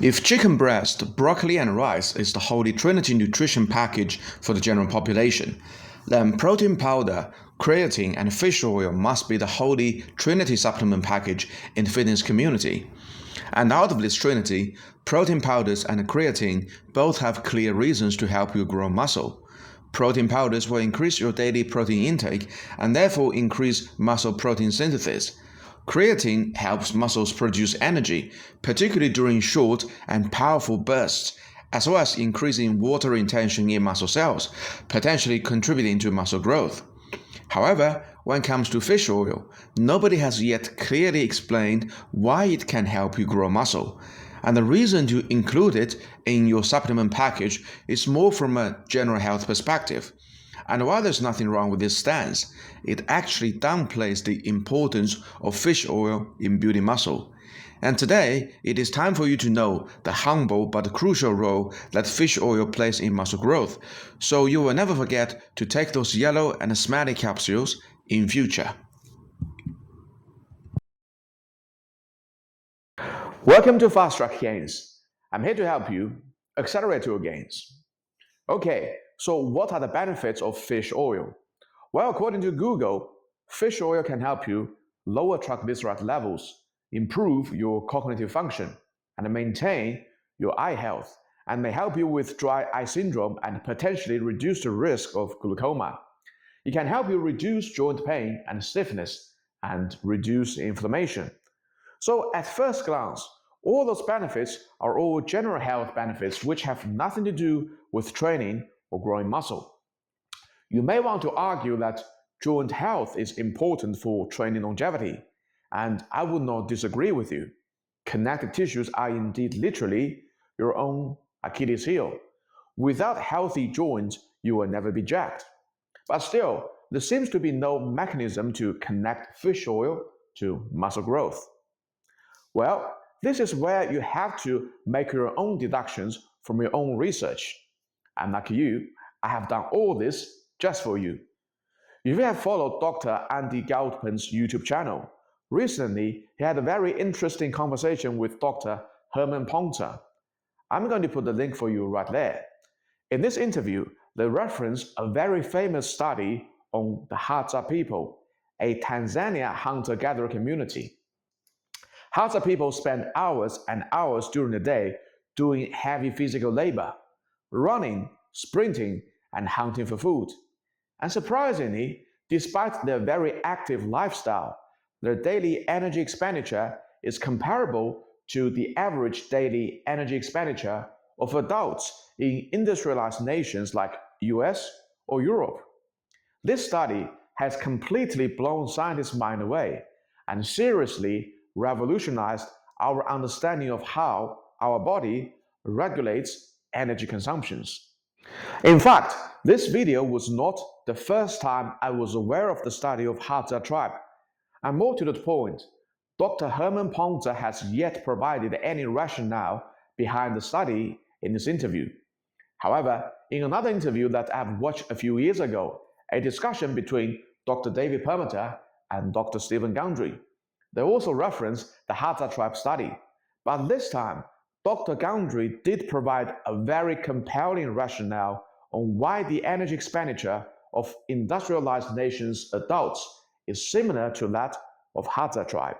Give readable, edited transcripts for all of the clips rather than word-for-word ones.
If chicken breast, broccoli, and rice is the holy trinity nutrition package for the general population, then protein powder, creatine, and fish oil must be the holy trinity supplement package in the fitness community. And out of this trinity, protein powders and creatine both have clear reasons to help you grow muscle. Protein powders will increase your daily protein intake and therefore increase muscle protein synthesis. Creatine helps muscles produce energy, particularly during short and powerful bursts, as well as increasing water retention in muscle cells, potentially contributing to muscle growth. However, when it comes to fish oil, nobody has yet clearly explained why it can help you grow muscle. And the reason to include it in your supplement package is more from a general health perspective. And while there's nothing wrong with this stance, it actually downplays the importance of fish oil in building muscle. And today, it is time for you to know the humble but crucial role that fish oil plays in muscle growth, so you will never forget to take those yellow and smelly capsules in future. Welcome to Fast Track Gains. I'm here to help you accelerate your gains. Okay, so what are the benefits of fish oil? Well, according to Google, fish oil can help you lower triglyceride levels, improve your cognitive function, and maintain your eye health, and may help you with dry eye syndrome and potentially reduce the risk of glaucoma. It can help you reduce joint pain and stiffness and reduce inflammation. So at first glance, all those benefits are all general health benefits which have nothing to do with training or growing muscle. You may want to argue that joint health is important for training longevity, and I would not disagree with you. Connective tissues are indeed literally your own Achilles heel. Without healthy joints, you will never be jacked. But still, there seems to be no mechanism to connect fish oil to muscle growth. Well, this is where you have to make your own deductions from your own research. And like you, I have done all this just for you. If you have followed Dr. Andy Galpin's YouTube channel, recently he had a very interesting conversation with Dr. Herman Ponter. I'm going to put the link for you right there. In this interview, they reference a very famous study on the Hadza people, a Tanzania hunter-gatherer community. Hadza people spend hours and hours during the day doing heavy physical labor, running, sprinting, and hunting for food. And surprisingly, despite their very active lifestyle, their daily energy expenditure is comparable to the average daily energy expenditure of adults in industrialized nations like US or Europe. This study has completely blown scientists' mind away and seriously revolutionized our understanding of how our body regulates energy consumptions. In fact, this video was not the first time I was aware of the study of Hadza tribe. And more to the point, Dr. Herman Ponter has yet provided any rationale behind the study in this interview. However, in another interview that I've watched a few years ago, a discussion between Dr. David Perlmutter and Dr. Stephen Gundry, they also referenced the Hadza tribe study. But this time, Dr. Gundry did provide a very compelling rationale on why the energy expenditure of industrialized nations' adults is similar to that of Hadza tribe.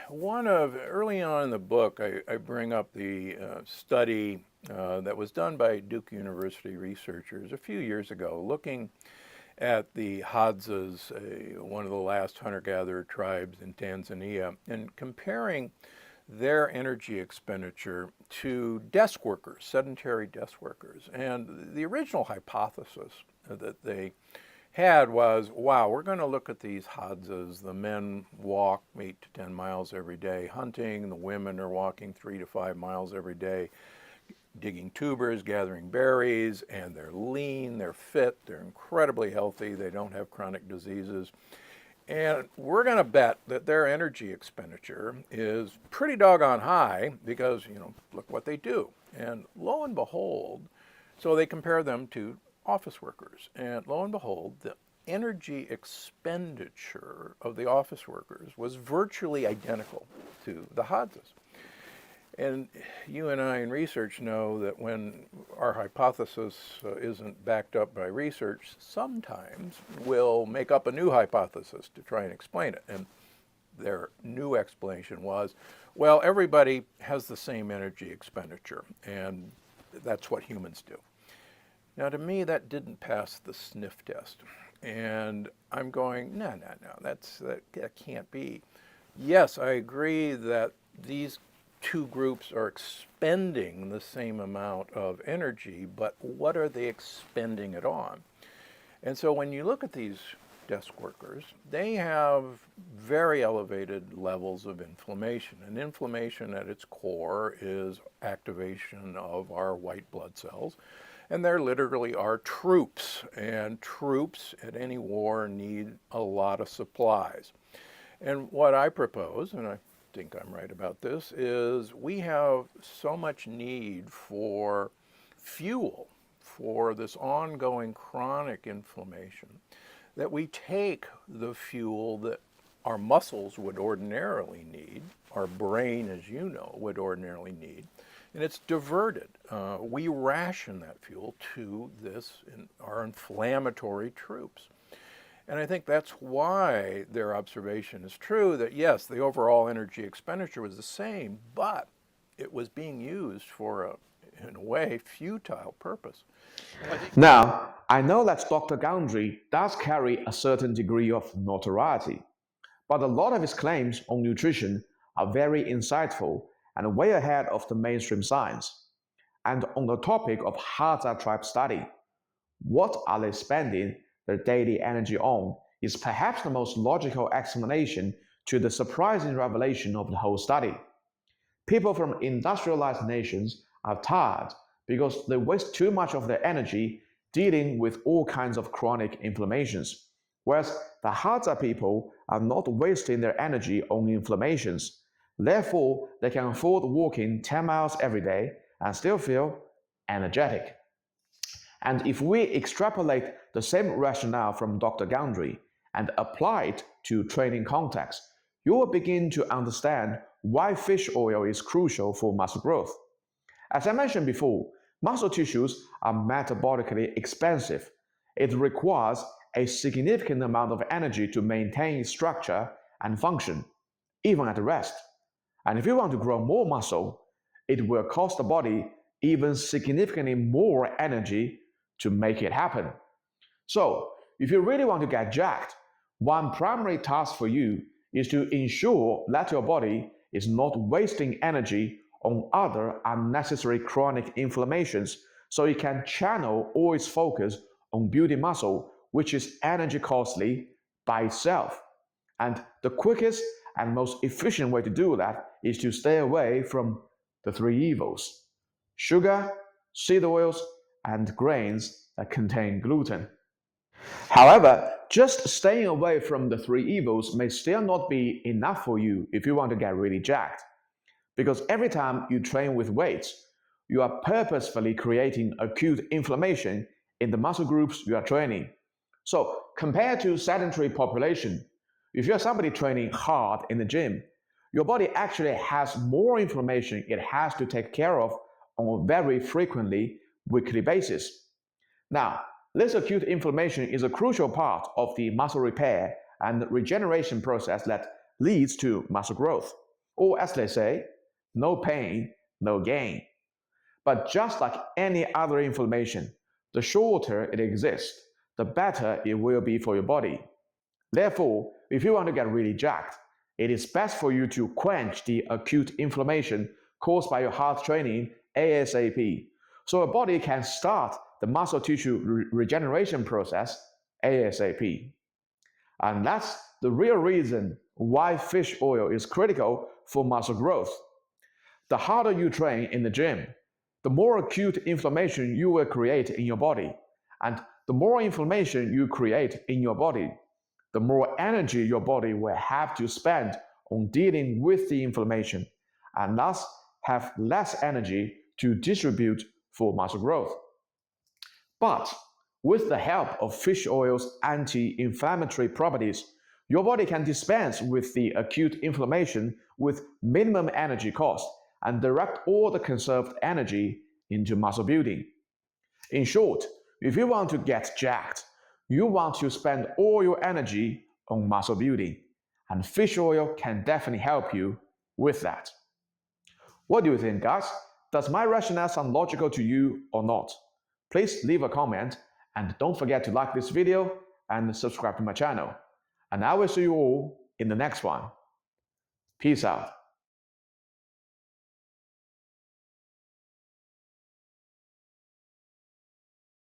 Early on in the book, I bring up the study that was done by Duke University researchers a few years ago, looking at the Hadzas, one of the last hunter-gatherer tribes in Tanzania, and comparing their energy expenditure to desk workers, sedentary desk workers. And the original hypothesis that they had was, wow, we're going to look at these Hadzas. The men walk 8 to 10 miles every day hunting. The women are walking 3 to 5 miles every day digging tubers, gathering berries, and they're lean, they're fit, they're incredibly healthy, they don't have chronic diseases. And we're going to bet that their energy expenditure is pretty doggone high because, look what they do. And lo and behold, so they compare them to office workers. And lo and behold, the energy expenditure of the office workers was virtually identical to the Hadzas. And you and I in research know that when our hypothesis isn't backed up by research, sometimes we'll make up a new hypothesis to try and explain it. And their new explanation was, well, everybody has the same energy expenditure, and that's what humans do. Now, to me, that didn't pass the sniff test. And I'm going, no, that can't be. Yes, I agree that these two groups are expending the same amount of energy, but what are they expending it on? And so when you look at these desk workers, they have very elevated levels of inflammation. And inflammation at its core is activation of our white blood cells. And there literally are troops, and troops at any war need a lot of supplies. And what I propose, and I think I'm right about this, is we have so much need for fuel for this ongoing chronic inflammation that we take the fuel that our muscles would ordinarily need, our brain, as you know, would ordinarily need, and it's diverted. We ration that fuel to our inflammatory troops. And I think that's why their observation is true, that yes, the overall energy expenditure was the same, but it was being used for in a way, futile purpose. Now, I know that Dr. Gundry does carry a certain degree of notoriety, but a lot of his claims on nutrition are very insightful and way ahead of the mainstream science. And on the topic of Hadza tribe study, what are they spending their daily energy on is perhaps the most logical explanation to the surprising revelation of the whole study. People from industrialized nations are tired because they waste too much of their energy dealing with all kinds of chronic inflammations, whereas the Hadza people are not wasting their energy on inflammations. Therefore, they can afford walking 10 miles every day and still feel energetic. And if we extrapolate the same rationale from Dr. Gundry and apply it to training context, you will begin to understand why fish oil is crucial for muscle growth. As I mentioned before, muscle tissues are metabolically expensive. It requires a significant amount of energy to maintain its structure and function, even at rest. And if you want to grow more muscle, it will cost the body even significantly more energy to make it happen. So, if you really want to get jacked, one primary task for you is to ensure that your body is not wasting energy on other unnecessary chronic inflammations so it can channel all its focus on building muscle, which is energy costly by itself. And the quickest and most efficient way to do that is to stay away from the three evils: sugar, seed oils, and grains that contain gluten. However, just staying away from the three evils may still not be enough for you if you want to get really jacked. Because every time you train with weights, you are purposefully creating acute inflammation in the muscle groups you are training. So, compared to sedentary population, if you're somebody training hard in the gym, your body actually has more inflammation it has to take care of on a very frequently weekly basis. Now, this acute inflammation is a crucial part of the muscle repair and regeneration process that leads to muscle growth. Or as they say, no pain, no gain. But just like any other inflammation, the shorter it exists, the better it will be for your body. Therefore, if you want to get really jacked, it is best for you to quench the acute inflammation caused by your hard training ASAP, so your body can start the muscle tissue regeneration process ASAP. And that's the real reason why fish oil is critical for muscle growth. The harder you train in the gym, the more acute inflammation you will create in your body. And the more inflammation you create in your body, the more energy your body will have to spend on dealing with the inflammation, and thus have less energy to distribute for muscle growth. But with the help of fish oil's anti-inflammatory properties, your body can dispense with the acute inflammation with minimum energy cost and direct all the conserved energy into muscle building. In short, if you want to get jacked, you want to spend all your energy on muscle building, and fish oil can definitely help you with that. What do you think, guys? Does my rationale sound logical to you or not? Please leave a comment and don't forget to like this video and subscribe to my channel. And I will see you all in the next one. Peace out.